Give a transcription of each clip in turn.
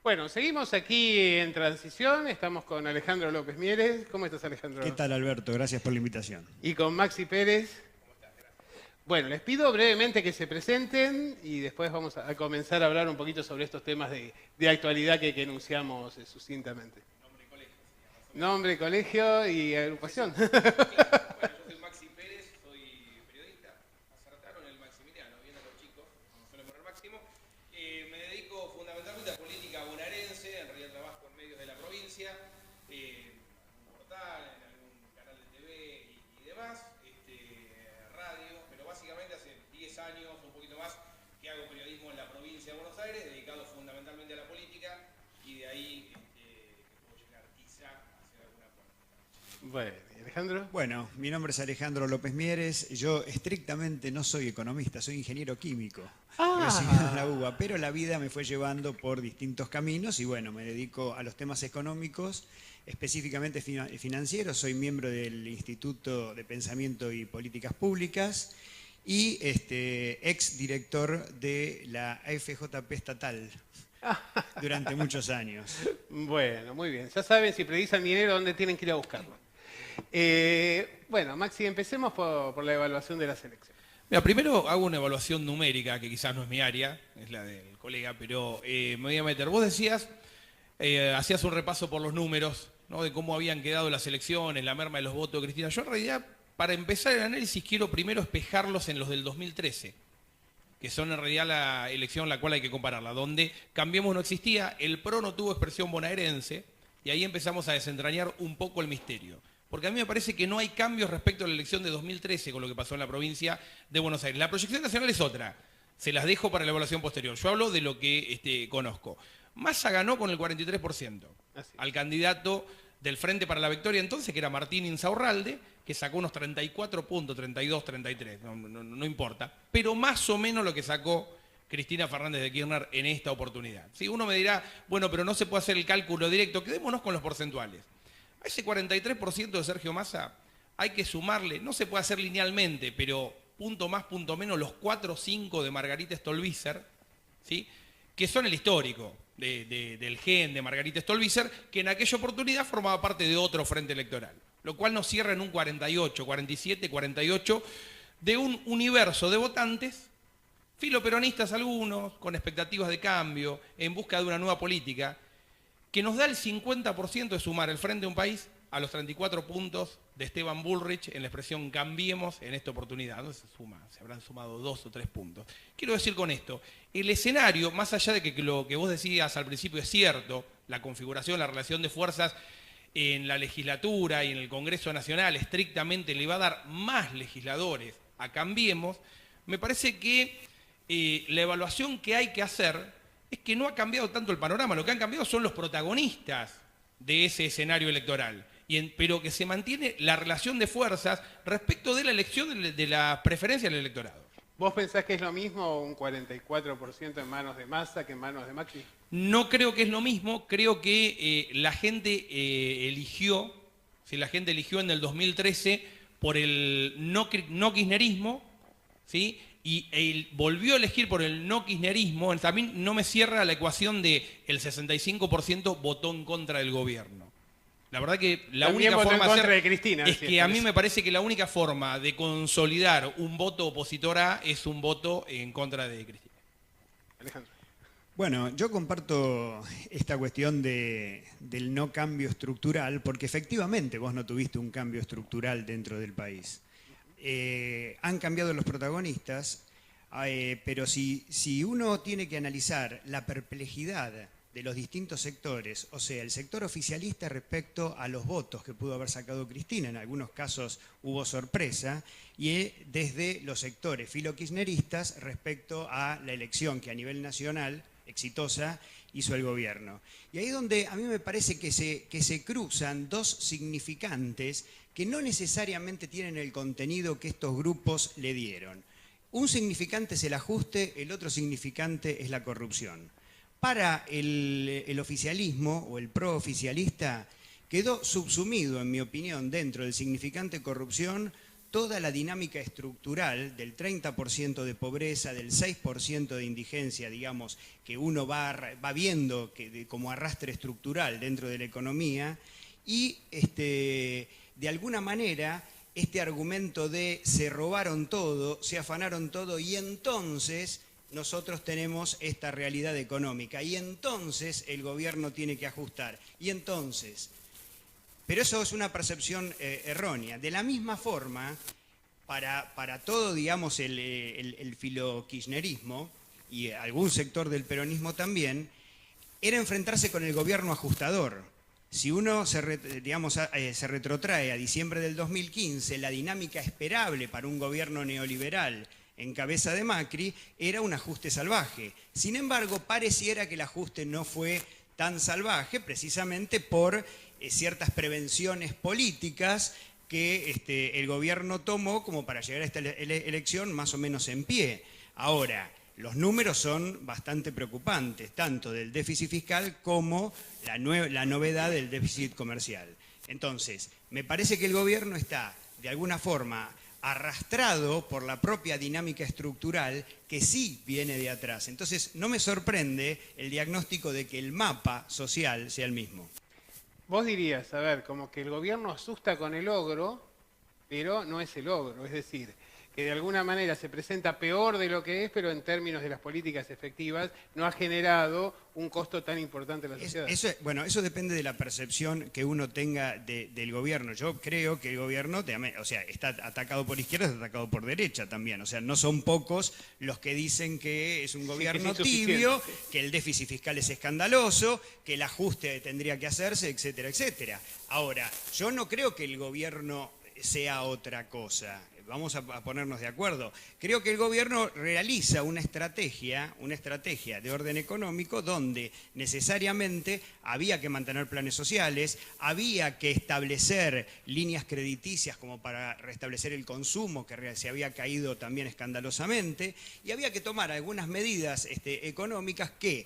Bueno, seguimos aquí en Transición, estamos con Alejandro López Mieres. ¿Cómo estás, Alejandro? ¿Qué tal, Alberto? Gracias por la invitación. Y con Maxi Pérez. Bueno, les pido brevemente que se presenten y después vamos a comenzar a hablar un poquito sobre estos temas de actualidad que enunciamos sucintamente. Nombre, colegio y agrupación. Bueno, yo soy Maxi Pérez, soy periodista. Acertaron el Maximiliano, vienen los chicos, como suelen poner Máximo. Me dedico fundamentalmente a política bonaerense, en realidad trabajo en medios de la provincia, en algún portal, en algún canal de TV y demás, radio, pero básicamente hace 10 años, un poquito más, que hago periodismo en la provincia de Buenos Aires, dedicado fundamentalmente a la política, y de ahí puedo llegar quizá a hacer alguna puerta. Bueno, ¿y Alejandro? Bueno, mi nombre es Alejandro López Mieres. Yo estrictamente no soy economista, soy ingeniero químico. Recibido en la UBA, pero la vida me fue llevando por distintos caminos y bueno, me dedico a los temas económicos, específicamente financieros. Soy miembro del Instituto de Pensamiento y Políticas Públicas y ex director de la AFJP estatal durante muchos años. Bueno, muy bien. Ya saben, si precisan dinero, ¿dónde tienen que ir a buscarlo? Bueno, Maxi, empecemos por la evaluación de la selección. Mira, primero hago una evaluación numérica, que quizás no es mi área, es la del colega, pero me voy a meter. Vos decías, hacías un repaso por los números, ¿no? De cómo habían quedado las elecciones, la merma de los votos de Cristina. Yo en realidad, para empezar el análisis, quiero primero espejarlos en los del 2013, que son en realidad la elección la cual hay que compararla, donde Cambiemos no existía, el PRO no tuvo expresión bonaerense, y ahí empezamos a desentrañar un poco el misterio. Porque a mí me parece que no hay cambios respecto a la elección de 2013 con lo que pasó en la provincia de Buenos Aires. La proyección nacional es otra, se las dejo para la evaluación posterior. Yo hablo de lo que conozco. Massa ganó con el 43%, al candidato del Frente para la Victoria entonces, que era Martín Insaurralde, que sacó unos 34 puntos, 32, 33, no importa, pero más o menos lo que sacó Cristina Fernández de Kirchner en esta oportunidad. Si uno me dirá, bueno, pero no se puede hacer el cálculo directo, quedémonos con los porcentuales. A ese 43% de Sergio Massa hay que sumarle, no se puede hacer linealmente, pero punto más, punto menos, los 4 o 5 de Margarita Stolbizer, ¿sí? Que son el histórico del gen de Margarita Stolbizer, que en aquella oportunidad formaba parte de otro frente electoral, lo cual nos cierra en un 48, 47, 48, de un universo de votantes, filoperonistas algunos, con expectativas de cambio, en busca de una nueva política, que nos da el 50% de sumar el Frente de un País a los 34 puntos de Esteban Bullrich en la expresión Cambiemos en esta oportunidad. No se suma, se habrán sumado 2 o 3 puntos. Quiero decir con esto, el escenario, más allá de que lo que vos decías al principio es cierto, la configuración, la relación de fuerzas en la legislatura y en el Congreso Nacional estrictamente le va a dar más legisladores a Cambiemos, me parece que la evaluación que hay que hacer es que no ha cambiado tanto el panorama, lo que han cambiado son los protagonistas de ese escenario electoral, pero que se mantiene la relación de fuerzas respecto de la elección de la preferencia del electorado. ¿Vos pensás que es lo mismo un 44% en manos de Massa que en manos de Macri? No creo que es lo mismo, creo que la gente eligió en el 2013 por el no kirchnerismo, ¿sí? Y volvió a elegir por el no kirchnerismo. También no me cierra la ecuación de el 65% votó en contra del gobierno. La verdad que la También única votó forma en de contra hacer de Cristina, es sí, que a mí me parece que la única forma de consolidar un voto opositor A es un voto en contra de Cristina. Alejandro. Bueno, yo comparto esta cuestión del no cambio estructural, porque efectivamente vos no tuviste un cambio estructural dentro del país. Han cambiado los protagonistas, pero si uno tiene que analizar la perplejidad de los distintos sectores, o sea, el sector oficialista respecto a los votos que pudo haber sacado Cristina, en algunos casos hubo sorpresa, y desde los sectores filokirchneristas respecto a la elección que a nivel nacional, exitosa, hizo el gobierno. Y ahí es donde a mí me parece que se cruzan dos significantes que no necesariamente tienen el contenido que estos grupos le dieron. Un significante es el ajuste, el otro significante es la corrupción. Para el oficialismo o el prooficialista quedó subsumido, en mi opinión, dentro del significante corrupción, toda la dinámica estructural del 30% de pobreza, del 6% de indigencia, digamos, que uno va viendo como arrastre estructural dentro de la economía, y de alguna manera este argumento de se robaron todo, se afanaron todo y entonces nosotros tenemos esta realidad económica y entonces el gobierno tiene que ajustar y entonces... Pero eso es una percepción errónea. De la misma forma, para todo, digamos, el filokirchnerismo y algún sector del peronismo también, era enfrentarse con el gobierno ajustador. Si uno se retrotrae a diciembre del 2015, la dinámica esperable para un gobierno neoliberal en cabeza de Macri era un ajuste salvaje. Sin embargo, pareciera que el ajuste no fue tan salvaje precisamente por ciertas prevenciones políticas que el gobierno tomó como para llegar a esta elección más o menos en pie. Ahora, los números son bastante preocupantes, tanto del déficit fiscal como la novedad del déficit comercial. Entonces, me parece que el gobierno está, de alguna forma, arrastrado por la propia dinámica estructural que sí viene de atrás. Entonces, no me sorprende el diagnóstico de que el mapa social sea el mismo. Vos dirías, a ver, como que el gobierno asusta con el logro, pero no es el logro, es decir, que de alguna manera se presenta peor de lo que es, pero en términos de las políticas efectivas no ha generado un costo tan importante en la sociedad. Eso depende de la percepción que uno tenga del gobierno. Yo creo que el gobierno, está atacado por izquierda, está atacado por derecha también. O sea, no son pocos los que dicen que es un gobierno tibio, que el déficit fiscal es escandaloso, que el ajuste tendría que hacerse, etcétera, etcétera. Ahora, yo no creo que el gobierno sea otra cosa. Vamos a ponernos de acuerdo. Creo que el gobierno realiza una estrategia de orden económico donde necesariamente había que mantener planes sociales, había que establecer líneas crediticias como para restablecer el consumo que se había caído también escandalosamente y había que tomar algunas medidas económicas que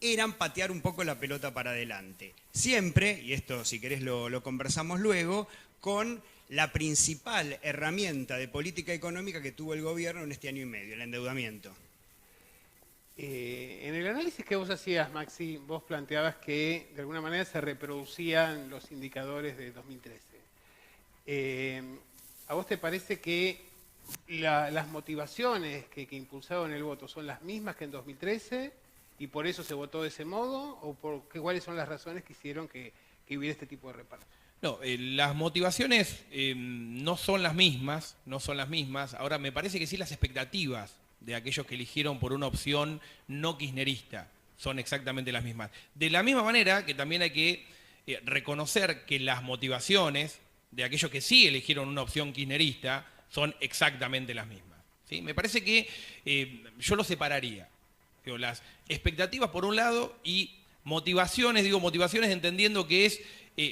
eran patear un poco la pelota para adelante. Siempre, y esto si querés lo conversamos luego, con la principal herramienta de política económica que tuvo el gobierno en este año y medio, el endeudamiento. En el análisis que vos hacías, Maxi, vos planteabas que de alguna manera se reproducían los indicadores de 2013. ¿A vos te parece que las motivaciones que impulsaron el voto son las mismas que en 2013 y por eso se votó de ese modo? ¿O cuáles son las razones que hicieron que hubiera este tipo de reparto? No, las motivaciones no son las mismas. Ahora, me parece que sí las expectativas de aquellos que eligieron por una opción no kirchnerista son exactamente las mismas. De la misma manera que también hay que reconocer que las motivaciones de aquellos que sí eligieron una opción kirchnerista son exactamente las mismas, ¿sí? Me parece que yo lo separaría. Digo, las expectativas por un lado y motivaciones entendiendo que es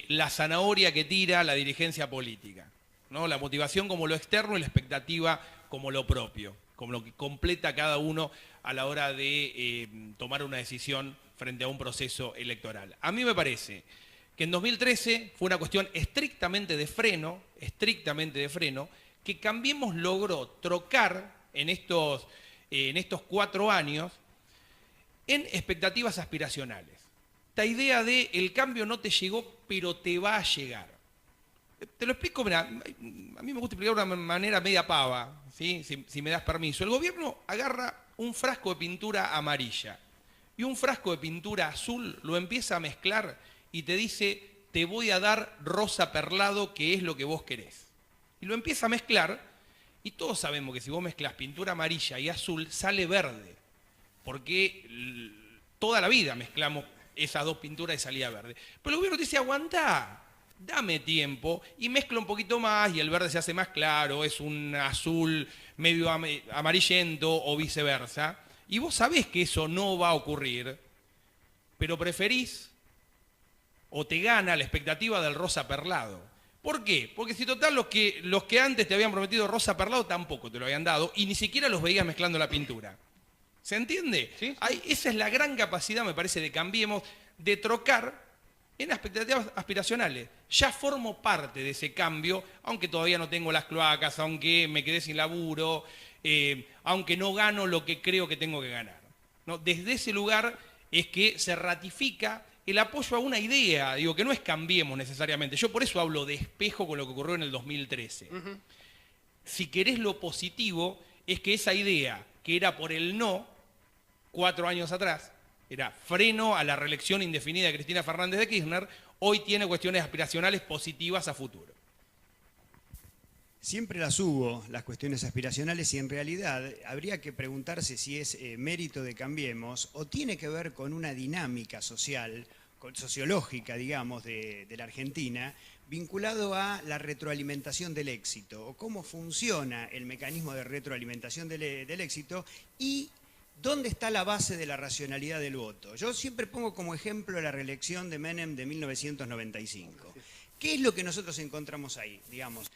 la zanahoria que tira la dirigencia política, ¿no? La motivación como lo externo y la expectativa como lo propio, como lo que completa cada uno a la hora de tomar una decisión frente a un proceso electoral. A mí me parece que en 2013 fue una cuestión estrictamente de freno, que Cambiemos logró trocar en estos 4 años en expectativas aspiracionales. Esta idea de el cambio no te llegó, pero te va a llegar. Te lo explico, mira, a mí me gusta explicar de una manera media pava, ¿sí? Si me das permiso. El gobierno agarra un frasco de pintura amarilla y un frasco de pintura azul, lo empieza a mezclar y te dice, te voy a dar rosa perlado, que es lo que vos querés. Y lo empieza a mezclar y todos sabemos que si vos mezclas pintura amarilla y azul, sale verde. Porque toda la vida mezclamos esas dos pinturas y salía verde. Pero el gobierno te dice, aguantá, dame tiempo y mezcla un poquito más y el verde se hace más claro, es un azul medio amarillento o viceversa. Y vos sabés que eso no va a ocurrir, pero preferís o te gana la expectativa del rosa perlado. ¿Por qué? Porque si total los que antes te habían prometido rosa perlado tampoco te lo habían dado y ni siquiera los veías mezclando la pintura. ¿Se entiende? ¿Sí? Esa es la gran capacidad, me parece, de Cambiemos, de trocar en las expectativas aspiracionales. Ya formo parte de ese cambio, aunque todavía no tengo las cloacas, aunque me quedé sin laburo, aunque no gano lo que creo que tengo que ganar, ¿no? Desde ese lugar es que se ratifica el apoyo a una idea, digo, que no es cambiemos necesariamente. Yo por eso hablo de espejo con lo que ocurrió en el 2013. Si querés lo positivo, es que esa idea, que era por el no, 4 años atrás, era freno a la reelección indefinida de Cristina Fernández de Kirchner, hoy tiene cuestiones aspiracionales positivas a futuro. Siempre las hubo, las cuestiones aspiracionales, y en realidad habría que preguntarse si es mérito de Cambiemos o tiene que ver con una dinámica social, sociológica, digamos, de la Argentina, vinculado a la retroalimentación del éxito, o cómo funciona el mecanismo de retroalimentación del éxito y dónde está la base de la racionalidad del voto. Yo siempre pongo como ejemplo la reelección de Menem de 1995. ¿Qué es lo que nosotros encontramos ahí? Digamos,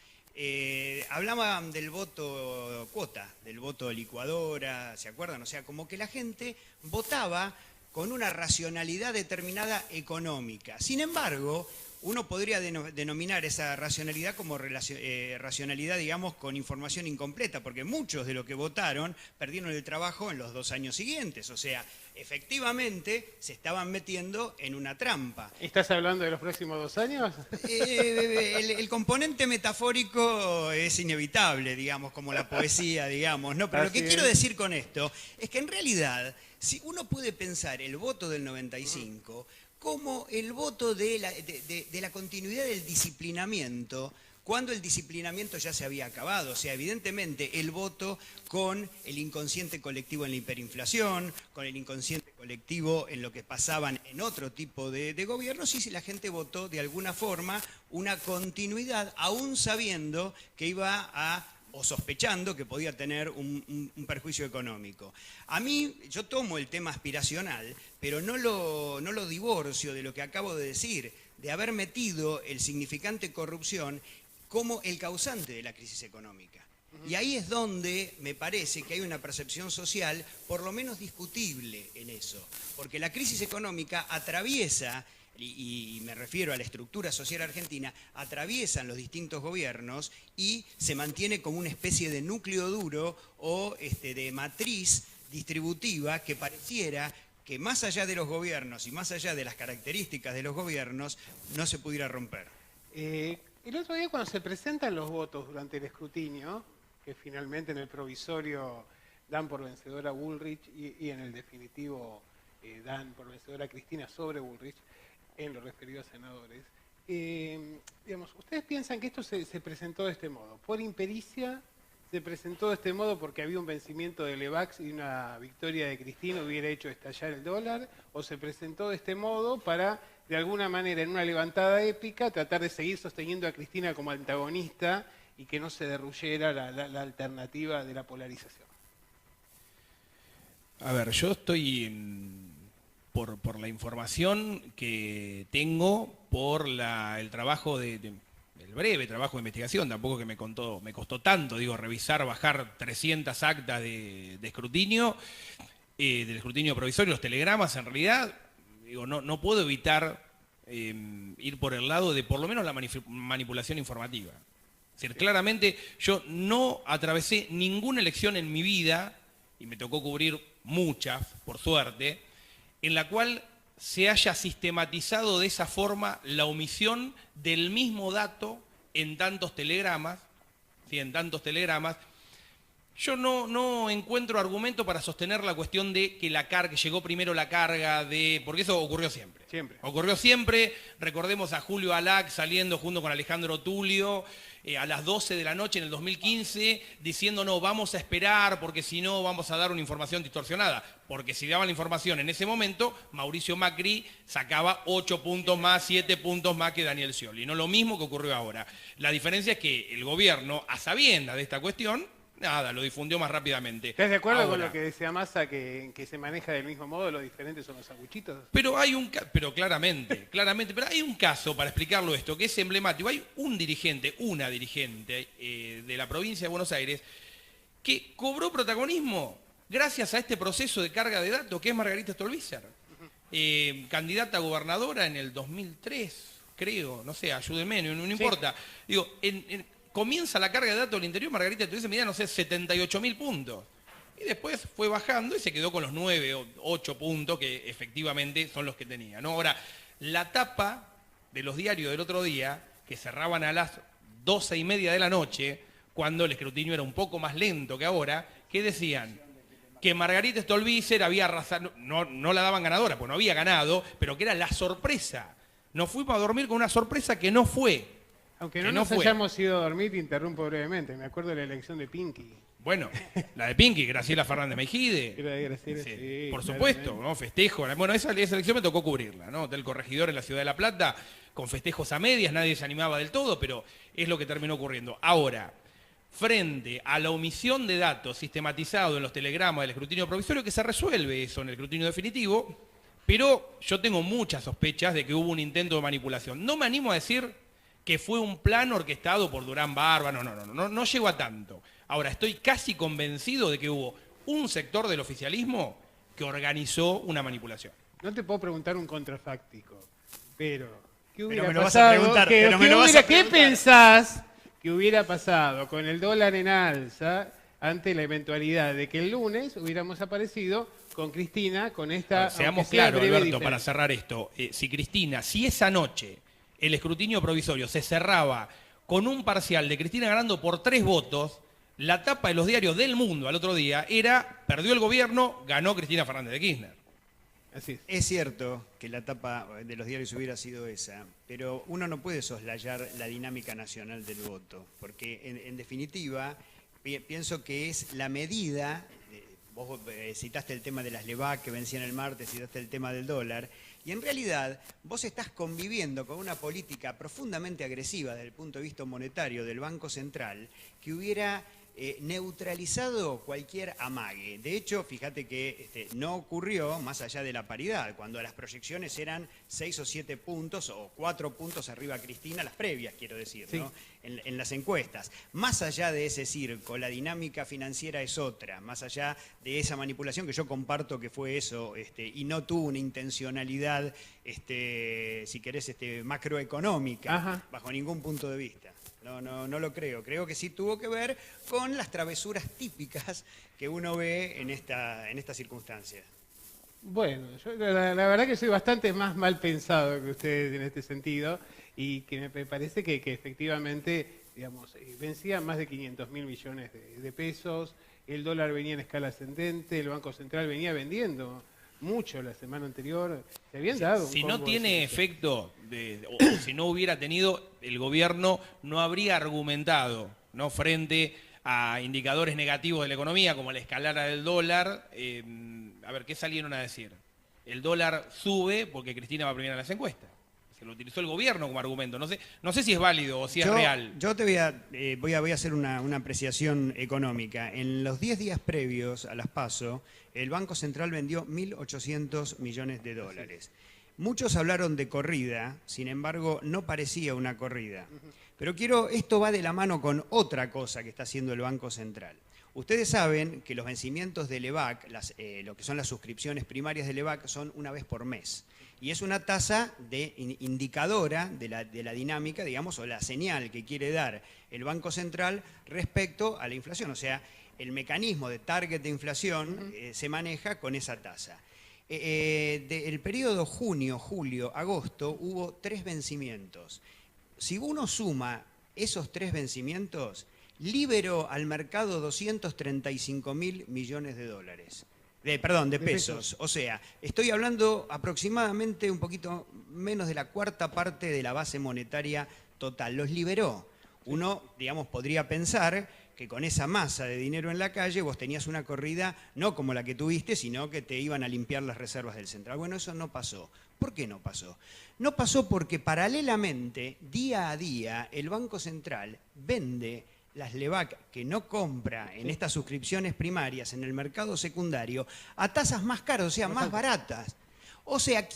hablaban del voto cuota, del voto licuadora, ¿se acuerdan? O sea, como que la gente votaba con una racionalidad determinada económica. Sin embargo, uno podría denominar esa racionalidad como racionalidad, digamos, con información incompleta, porque muchos de los que votaron perdieron el trabajo en los 2 años siguientes. O sea, efectivamente se estaban metiendo en una trampa. ¿Estás hablando de los próximos 2 años? El componente metafórico es inevitable, digamos, como la poesía, digamos, ¿no? Pero lo que quiero decir con esto es que en realidad, si uno puede pensar el voto del 95 como el voto de la continuidad del disciplinamiento, cuando el disciplinamiento ya se había acabado. O sea, evidentemente el voto con el inconsciente colectivo en la hiperinflación, con el inconsciente colectivo en lo que pasaban en otro tipo de gobiernos, y si la gente votó de alguna forma una continuidad, aún sabiendo que iba a, o sospechando que podía tener un perjuicio económico. A mí, yo tomo el tema aspiracional, pero no lo divorcio de lo que acabo de decir, de haber metido el significante corrupción como el causante de la crisis económica. Y ahí es donde me parece que hay una percepción social por lo menos discutible en eso, porque la crisis económica atraviesa, y me refiero a la estructura social argentina, atraviesan los distintos gobiernos y se mantiene como una especie de núcleo duro o de matriz distributiva que pareciera que más allá de los gobiernos y más allá de las características de los gobiernos no se pudiera romper. El otro día cuando se presentan los votos durante el escrutinio, que finalmente en el provisorio dan por vencedora a Bullrich y en el definitivo dan por vencedora a Cristina sobre Bullrich, en lo referido a senadores, digamos, ¿ustedes piensan que esto se presentó de este modo? ¿Por impericia se presentó de este modo porque había un vencimiento del EVAX y una victoria de Cristina hubiera hecho estallar el dólar? ¿O se presentó de este modo para, de alguna manera, en una levantada épica, tratar de seguir sosteniendo a Cristina como antagonista y que no se derruyera la alternativa de la polarización? A ver, yo estoy por la información que tengo, por el trabajo el breve trabajo de investigación, tampoco que me costó tanto, digo, revisar, bajar 300 actas de escrutinio, del escrutinio provisorio, los telegramas, en realidad, digo, no puedo evitar ir por el lado de por lo menos la manipulación informativa. Es decir, claramente yo no atravesé ninguna elección en mi vida, y me tocó cubrir muchas, por suerte, en la cual se haya sistematizado de esa forma la omisión del mismo dato en tantos telegramas, ¿sí? En tantos telegramas. Yo no encuentro argumento para sostener la cuestión de que llegó primero la carga porque eso ocurrió siempre. Ocurrió siempre. Recordemos a Julio Alac saliendo junto con Alejandro Tulio a las 12 de la noche en el 2015 diciendo no, vamos a esperar porque si no vamos a dar una información distorsionada. Porque si daban la información en ese momento, Mauricio Macri sacaba 8 puntos más, 7 puntos más que Daniel Scioli. No lo mismo que ocurrió ahora. La diferencia es que el gobierno, a sabiendas de esta cuestión, nada, lo difundió más rápidamente. ¿Estás de acuerdo con lo que decía Massa, que se maneja del mismo modo, lo diferente son los sanguchitos? Pero claramente, pero hay un caso para explicarlo esto, que es emblemático. Hay una dirigente de la provincia de Buenos Aires que cobró protagonismo gracias a este proceso de carga de datos, que es Margarita Stolbizer. candidata a gobernadora en el 2003, creo, no sé, ayúdenme, no importa. Digo, comienza la carga de datos del interior, Margarita Stolbizer medía, no sé, 78.000 puntos. Y después fue bajando y se quedó con los 9 o 8 puntos que efectivamente son los que tenía, ¿no? Ahora, la tapa de los diarios del otro día, que cerraban a las 12:30 de la noche, cuando el escrutinio era un poco más lento que ahora, que decían que Margarita Stolbizer había arrasado, no la daban ganadora, pues no había ganado, pero que era la sorpresa. Nos fuimos a dormir con una sorpresa que no fue. Aunque no nos hayamos ido a dormir, te interrumpo brevemente. Me acuerdo de la elección de Pinky. Bueno, la de Pinky, Graciela Fernández Mejide. Graciela, sí, por supuesto, ¿no? Festejo. Bueno, esa elección me tocó cubrirla, ¿no? Del Corregidor en la Ciudad de La Plata, con festejos a medias, nadie se animaba del todo, pero es lo que terminó ocurriendo. Ahora, frente a la omisión de datos sistematizado en los telegramas del escrutinio provisorio, que se resuelve eso en el escrutinio definitivo, pero yo tengo muchas sospechas de que hubo un intento de manipulación. No me animo a decir que fue un plan orquestado por Durán Barba, no llego a tanto. Ahora, estoy casi convencido de que hubo un sector del oficialismo que organizó una manipulación. No te puedo preguntar un contrafáctico, pero ¿qué hubiera pasado? ¿Qué pensás que hubiera pasado con el dólar en alza ante la eventualidad de que el lunes hubiéramos aparecido con Cristina, con esta... Seamos claros, Alberto, para cerrar esto. Si esa noche el escrutinio provisorio se cerraba con un parcial de Cristina ganando por 3 votos, la tapa de los diarios del mundo al otro día era, perdió el gobierno, ganó Cristina Fernández de Kirchner. Así es. Es cierto que la tapa de los diarios hubiera sido esa, pero uno no puede soslayar la dinámica nacional del voto, porque en definitiva pienso que es la medida, vos citaste el tema de las LEVAC que vencían el martes, citaste el tema del dólar, y en realidad vos estás conviviendo con una política profundamente agresiva desde el punto de vista monetario del Banco Central que hubiera neutralizado cualquier amague. De hecho, fíjate que no ocurrió más allá de la paridad, cuando las proyecciones eran 6 o 7 puntos o 4 puntos arriba a Cristina, las previas quiero decir, sí, ¿no? En las encuestas. Más allá de ese circo, la dinámica financiera es otra, más allá de esa manipulación que yo comparto que fue eso y no tuvo una intencionalidad, si querés, macroeconómica, ajá, bajo ningún punto de vista. No lo creo. Creo que sí tuvo que ver con las travesuras típicas que uno ve en esta circunstancia. Bueno, yo la verdad que soy bastante más mal pensado que ustedes en este sentido y que me parece que efectivamente, digamos, vencía más de 500.000 millones de pesos, el dólar venía en escala ascendente, el Banco Central venía vendiendo mucho la semana anterior, se habían dado. Si no tiene efecto, o si no hubiera tenido, el gobierno no habría argumentado, ¿no?, frente a indicadores negativos de la economía, como la escalada del dólar. A ver, ¿qué salieron a decir? El dólar sube porque Cristina va primera en las encuestas. Se lo utilizó el gobierno como argumento. No sé si es válido o si es real. Yo te voy a hacer una apreciación económica. En los 10 días previos a las PASO, el Banco Central vendió 1.800 millones de dólares. Muchos hablaron de corrida, sin embargo, no parecía una corrida. Pero esto va de la mano con otra cosa que está haciendo el Banco Central. Ustedes saben que los vencimientos de LEVAC, lo que son las suscripciones primarias de LEVAC, son una vez por mes. Y es una tasa indicadora de la dinámica, digamos, o la señal que quiere dar el Banco Central respecto a la inflación. O sea, el mecanismo de target de inflación se maneja con esa tasa. El periodo junio, julio, agosto hubo 3 vencimientos. Si uno suma esos 3 vencimientos, liberó al mercado 235.000 millones de dólares. De pesos. O sea, estoy hablando aproximadamente un poquito menos de la 1/4 parte de la base monetaria total. Los liberó. Uno, digamos, podría pensar que con esa masa de dinero en la calle vos tenías una corrida no como la que tuviste, sino que te iban a limpiar las reservas del central. Bueno, eso no pasó. ¿Por qué no pasó? No pasó porque paralelamente, día a día, el Banco Central vende las LEVAC que no compra en estas suscripciones primarias en el mercado secundario a tasas más caras, o sea, más baratas. O sea,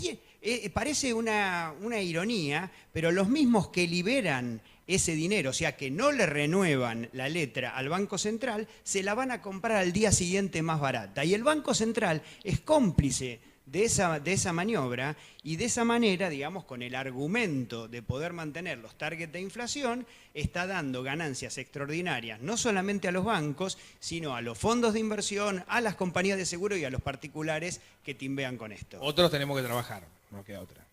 parece una ironía, pero los mismos que liberan ese dinero, o sea, que no le renuevan la letra al Banco Central, se la van a comprar al día siguiente más barata. Y el Banco Central es cómplice de esa maniobra y de esa manera, digamos, con el argumento de poder mantener los targets de inflación, está dando ganancias extraordinarias, no solamente a los bancos, sino a los fondos de inversión, a las compañías de seguro y a los particulares que timbean con esto. Otros tenemos que trabajar, no queda otra.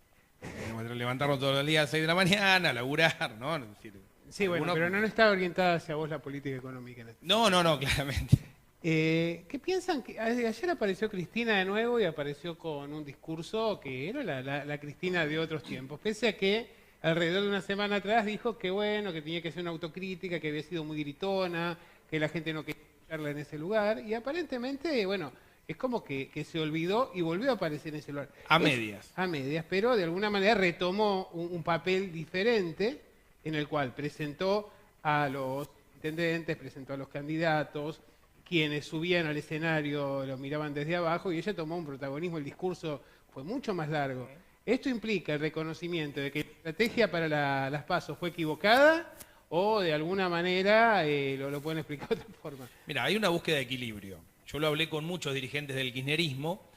Tenemos que levantarnos todos los días a las 6 de la mañana, laburar, ¿no? Es decir, Sí, bueno, pero no está orientada hacia vos la política económica en este. No, claramente. ¿Qué piensan? Ayer apareció Cristina de nuevo y apareció con un discurso que era la Cristina de otros tiempos, pese a que alrededor de una semana atrás dijo que bueno, que tenía que hacer una autocrítica, que había sido muy gritona, que la gente no quería escucharla en ese lugar, y aparentemente, bueno, es como que se olvidó y volvió a aparecer en ese lugar. A medias. A medias, pero de alguna manera retomó un papel diferente en el cual presentó a los intendentes, presentó a los candidatos, quienes subían al escenario lo miraban desde abajo y ella tomó un protagonismo, el discurso fue mucho más largo. ¿Esto implica el reconocimiento de que la estrategia para las PASO fue equivocada o de alguna manera lo pueden explicar de otra forma? Mira, hay una búsqueda de equilibrio. Yo lo hablé con muchos dirigentes del kirchnerismo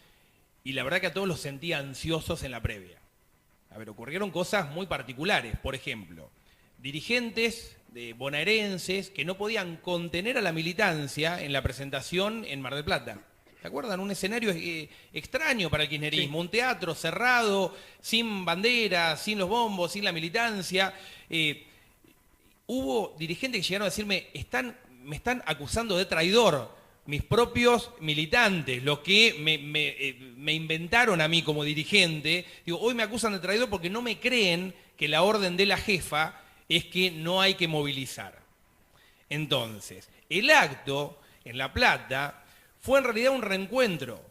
y la verdad que a todos los sentía ansiosos en la previa. A ver, ocurrieron cosas muy particulares. Por ejemplo, dirigentes bonaerenses que no podían contener a la militancia en la presentación en Mar del Plata. ¿Se acuerdan? Un escenario extraño para el kirchnerismo, sí. Un teatro cerrado, sin banderas, sin los bombos, sin la militancia. Hubo dirigentes que llegaron a decirme, me están acusando de traidor, mis propios militantes, los que me inventaron a mí como dirigente. Digo, hoy me acusan de traidor porque no me creen que la orden de la jefa es que no hay que movilizar. Entonces, el acto en La Plata fue en realidad un reencuentro.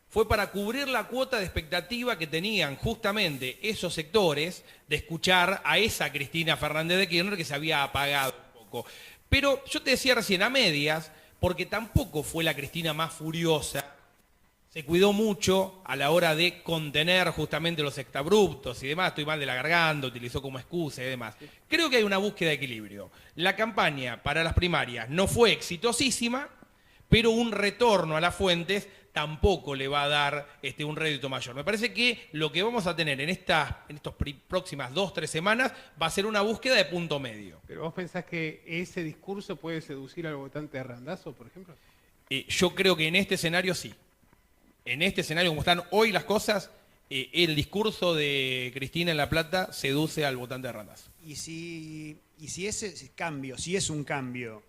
Fue para cubrir la cuota de expectativa que tenían justamente esos sectores de escuchar a esa Cristina Fernández de Kirchner que se había apagado un poco. Pero yo te decía recién a medias, porque tampoco fue la Cristina más furiosa. Se cuidó mucho a la hora de contener justamente los exabruptos y demás. Estoy mal de la garganta, utilizó como excusa y demás. Creo que hay una búsqueda de equilibrio. La campaña para las primarias no fue exitosísima, pero un retorno a las fuentes tampoco le va a dar un rédito mayor. Me parece que lo que vamos a tener en estas próximas 2-3 semanas va a ser una búsqueda de punto medio. ¿Pero vos pensás que ese discurso puede seducir al votante de Randazzo, por ejemplo? Yo creo que en este escenario sí. En este escenario, como están hoy las cosas, el discurso de Cristina en La Plata seduce al votante de Randazzo. Y si ese cambio, si es un cambio,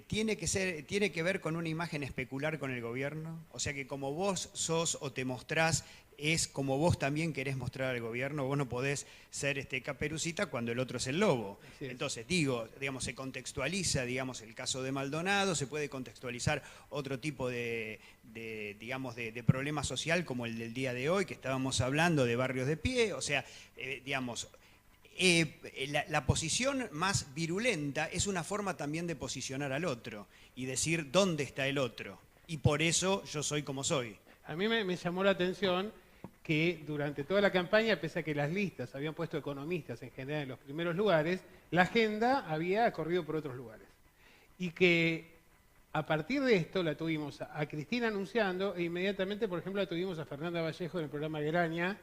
tiene que ver con una imagen especular con el gobierno, o sea que como vos sos o te mostrás, es como vos también querés mostrar al gobierno, vos no podés ser Caperucita cuando el otro es el lobo. Sí. Entonces, se contextualiza, el caso de Maldonado, se puede contextualizar otro tipo de problema social como el del día de hoy, que estábamos hablando de barrios de pie, o sea, la posición más virulenta es una forma también de posicionar al otro y decir dónde está el otro. Y por eso yo soy como soy. A mí me llamó la atención que durante toda la campaña, pese a que las listas habían puesto economistas en general en los primeros lugares, la agenda había corrido por otros lugares. Y que a partir de esto la tuvimos a Cristina anunciando e inmediatamente, por ejemplo, la tuvimos a Fernanda Vallejo en el programa Graña,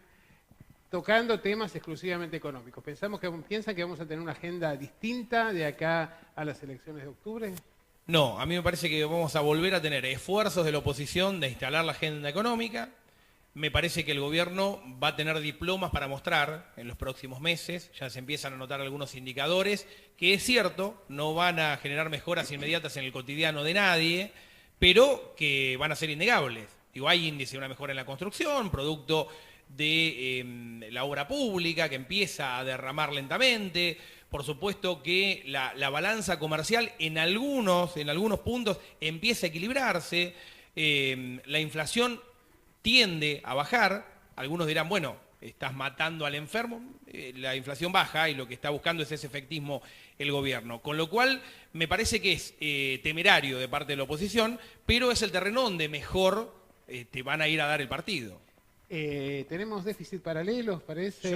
tocando temas exclusivamente económicos. ¿Piensan que vamos a tener una agenda distinta de acá a las elecciones de octubre? No, a mí me parece que vamos a volver a tener esfuerzos de la oposición de instalar la agenda económica. Me parece que el gobierno va a tener diplomas para mostrar en los próximos meses. Ya se empiezan a notar algunos indicadores que, es cierto, no van a generar mejoras inmediatas en el cotidiano de nadie, pero que van a ser innegables. Hay índice de una mejora en la construcción, producto de la obra pública que empieza a derramar lentamente. Por supuesto que la balanza comercial en algunos puntos empieza a equilibrarse. La inflación tiende a bajar. Algunos dirán, bueno, estás matando al enfermo. La inflación baja y lo que está buscando es ese efectismo el gobierno. Con lo cual, me parece que es temerario de parte de la oposición, pero es el terreno donde mejor te van a ir a dar el partido. ¿Tenemos déficit paralelos, parece?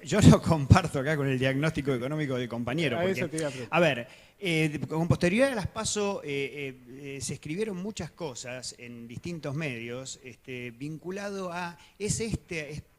Yo no comparto acá con el diagnóstico económico del compañero. Porque, Eso te iba a preguntar. a ver, con posterioridad a las PASO se escribieron muchas cosas en distintos medios vinculado a,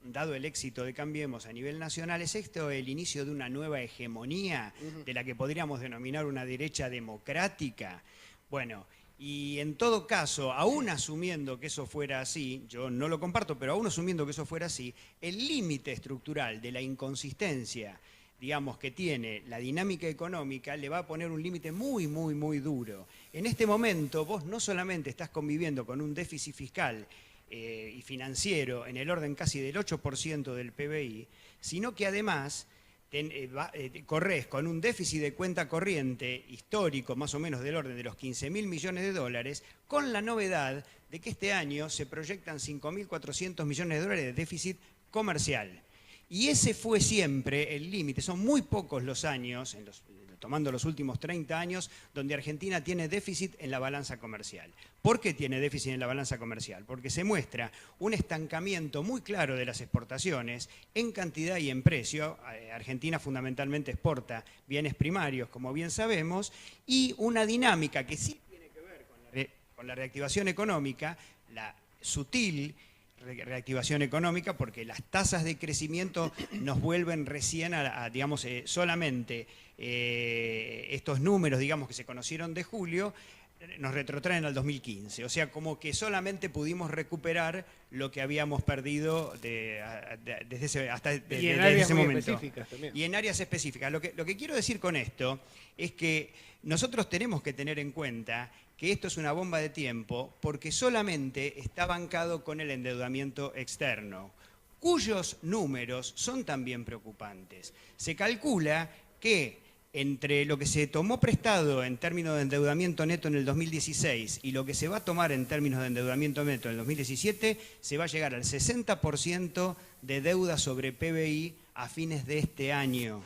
dado el éxito de Cambiemos a nivel nacional, ¿es esto el inicio de una nueva hegemonía de la que podríamos denominar una derecha democrática? Bueno, y en todo caso, aún asumiendo que eso fuera así, yo no lo comparto, pero aún asumiendo que eso fuera así, el límite estructural de la inconsistencia, digamos, que tiene la dinámica económica, le va a poner un límite muy, muy, muy duro. En este momento, vos no solamente estás conviviendo con un déficit fiscal y financiero en el orden casi del 8% del PBI, sino que además corres con un déficit de cuenta corriente histórico más o menos del orden de los 15.000 millones de dólares, con la novedad de que este año se proyectan 5.400 millones de dólares de déficit comercial. Y ese fue siempre el límite. Son muy pocos los años, tomando los últimos 30 años, donde Argentina tiene déficit en la balanza comercial. ¿Por qué tiene déficit en la balanza comercial? Porque se muestra un estancamiento muy claro de las exportaciones en cantidad y en precio. Argentina fundamentalmente exporta bienes primarios, como bien sabemos, y una dinámica que sí tiene que ver con la reactivación económica, la sutil reactivación económica, porque las tasas de crecimiento nos vuelven recién digamos, solamente estos números, digamos, que se conocieron de julio, nos retrotraen al 2015. O sea, como que solamente pudimos recuperar lo que habíamos perdido desde ese momento. Y en áreas específicas. Lo que quiero decir con esto es que nosotros tenemos que tener en cuenta que esto es una bomba de tiempo porque solamente está bancado con el endeudamiento externo, cuyos números son también preocupantes. Se calcula que entre lo que se tomó prestado en términos de endeudamiento neto en el 2016 y lo que se va a tomar en términos de endeudamiento neto en el 2017, se va a llegar al 60% de deuda sobre PBI a fines de este año.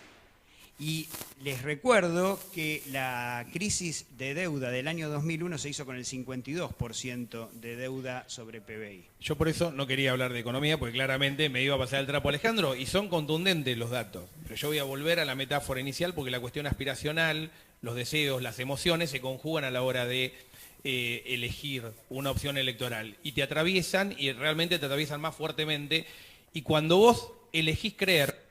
Y les recuerdo que la crisis de deuda del año 2001 se hizo con el 52% de deuda sobre PBI. Yo por eso no quería hablar de economía, porque claramente me iba a pasar el trapo Alejandro, y son contundentes los datos. Pero yo voy a volver a la metáfora inicial, porque la cuestión aspiracional, los deseos, las emociones se conjugan a la hora de elegir una opción electoral. Y te atraviesan, y realmente te atraviesan más fuertemente. Y cuando vos elegís creer,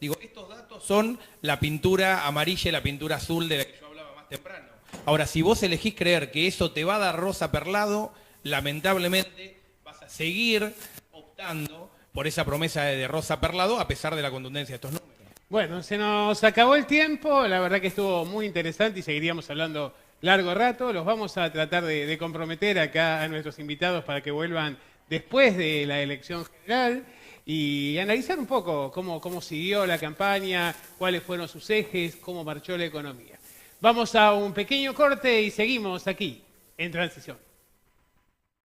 digo, estos datos son la pintura amarilla y la pintura azul de la que yo hablaba más temprano. Ahora, si vos elegís creer que eso te va a dar rosa perlado, lamentablemente vas a seguir optando por esa promesa de rosa perlado a pesar de la contundencia de estos números. Bueno, se nos acabó el tiempo, la verdad que estuvo muy interesante y seguiríamos hablando largo rato. Los vamos a tratar de comprometer acá a nuestros invitados para que vuelvan después de la elección general y analizar un poco cómo siguió la campaña, cuáles fueron sus ejes, cómo marchó la economía. Vamos a un pequeño corte y seguimos aquí, en Transición.